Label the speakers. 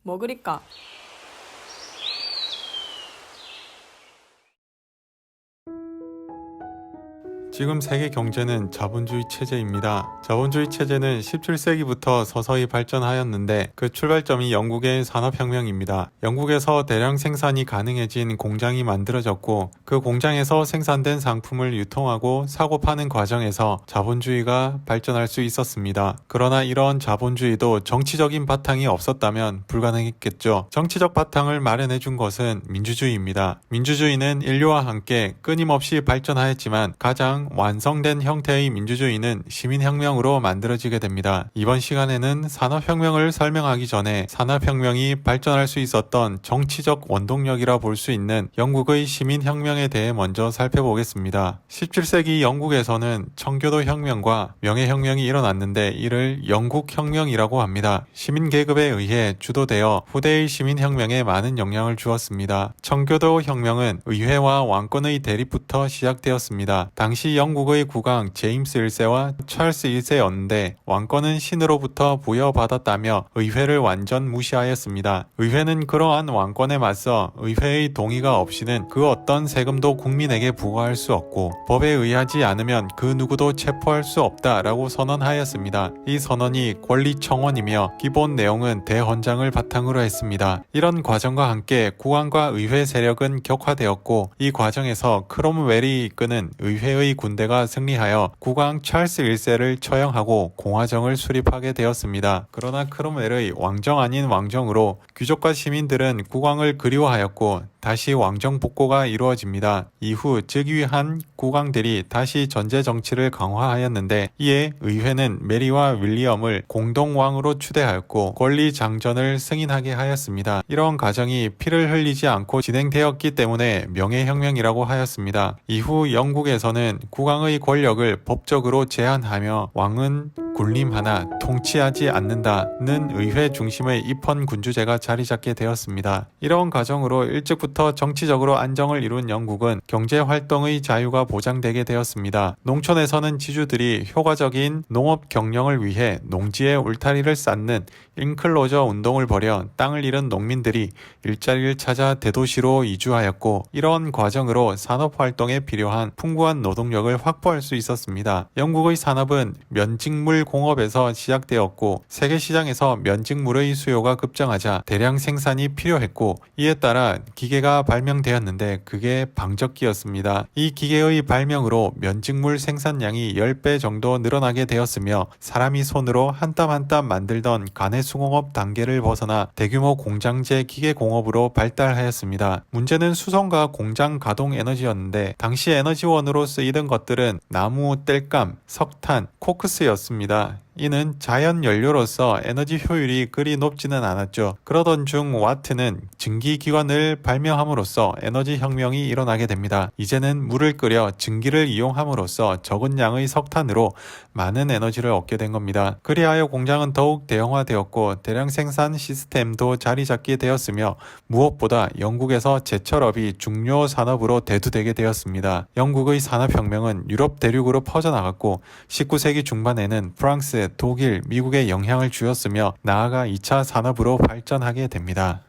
Speaker 1: 뭐 그릴까?
Speaker 2: 지금 세계 경제는 자본주의 체제입니다. 자본주의 체제는 17세기부터 서서히 발전하였는데 그 출발점이 영국의 산업혁명입니다. 영국에서 대량 생산이 가능해진 공장이 만들어졌고 그 공장에서 생산된 상품을 유통하고 사고 파는 과정에서 자본주의가 발전할 수 있었습니다. 그러나 이런 자본주의도 정치적인 바탕이 없었다면 불가능했겠죠. 정치적 바탕을 마련해 준 것은 민주주의입니다. 민주주의는 인류와 함께 끊임없이 발전하였지만 가장 완성된 형태의 민주주의는 시민혁명으로 만들어지게 됩니다. 이번 시간에는 산업혁명을 설명하기 전에 산업혁명이 발전할 수 있었던 정치적 원동력이라 볼 수 있는 영국의 시민혁명에 대해 먼저 살펴보겠습니다. 17세기 영국에서는 청교도 혁명과 명예혁명이 일어났는데 이를 영국혁명이라고 합니다. 시민계급에 의해 주도되어 후대의 시민혁명에 많은 영향을 주었습니다. 청교도 혁명은 의회와 왕권의 대립부터 시작되었습니다. 당시 영국의 국왕 제임스 1세와 찰스 1세였는데 왕권은 신으로부터 부여받았다며 의회를 완전 무시하였습니다. 의회는 그러한 왕권에 맞서 의회의 동의가 없이는 그 어떤 세금도 국민에게 부과할 수 없고 법에 의하지 않으면 그 누구도 체포할 수 없다라고 선언하였습니다. 이 선언이 권리청원이며 기본 내용은 대헌장을 바탕으로 했습니다. 이런 과정과 함께 국왕과 의회 세력은 격화되었고 이 과정에서 크롬웰이 이끄는 의회의 군대가 승리하여 국왕 찰스 1세를 처형하고 공화정을 수립하게 되었습니다. 그러나 크롬웰의 왕정 아닌 왕정으로 귀족과 시민들은 국왕을 그리워하였고 다시 왕정 복고가 이루어집니다. 이후 즉위한 국왕들이 다시 전제 정치를 강화하였는데 이에 의회는 메리와 윌리엄을 공동왕으로 추대하였고 권리 장전을 승인하게 하였습니다. 이런 과정이 피를 흘리지 않고 진행되었기 때문에 명예혁명이라고 하였습니다. 이후 영국에서는 국왕의 권력을 법적으로 제한하며 왕은 군림하나 통치하지 않는다는 의회 중심의 입헌군주제가 자리잡게 되었습니다. 이런 과정으로 일찍부터 정치적으로 안정을 이룬 영국은 경제활동의 자유가 보장되게 되었습니다. 농촌에서는 지주들이 효과적인 농업 경영을 위해 농지에 울타리를 쌓는 인클로저 운동을 벌여 땅을 잃은 농민들이 일자리를 찾아 대도시로 이주하였고 이런 과정으로 산업활동에 필요한 풍부한 노동력을 확보할 수 있었습니다. 영국의 산업은 면직물 공업에서 시작되었고 세계시장에서 면직물의 수요가 급증하자 대량 생산이 필요했고 이에 따라 기계가 발명되었는데 그게 방적기였습니다. 이 기계의 발명으로 면직물 생산량이 10배 정도 늘어나게 되었으며 사람이 손으로 한 땀 한 땀 만들던 가내수공업 단계를 벗어나 대규모 공장제 기계공업으로 발달하였습니다. 문제는 수송과 공장 가동 에너지였는데 당시 에너지원으로 쓰이던 것들은 나무, 땔감, 석탄, 코크스였습니다. 이는 자연 연료로서 에너지 효율이 그리 높지는 않았죠. 그러던 중 와트는 증기기관을 발명함으로써 에너지 혁명이 일어나게 됩니다. 이제는 물을 끓여 증기를 이용함으로써 적은 양의 석탄으로 많은 에너지를 얻게 된 겁니다. 그리하여 공장은 더욱 대형화되었고 대량 생산 시스템도 자리 잡게 되었으며 무엇보다 영국에서 제철업이 중요 산업으로 대두되게 되었습니다. 영국의 산업혁명은 유럽 대륙으로 퍼져나갔고 19세기 중반에는 프랑스, 독일, 미국에 영향을 주었으며 나아가 2차 산업으로 발전하게 됩니다.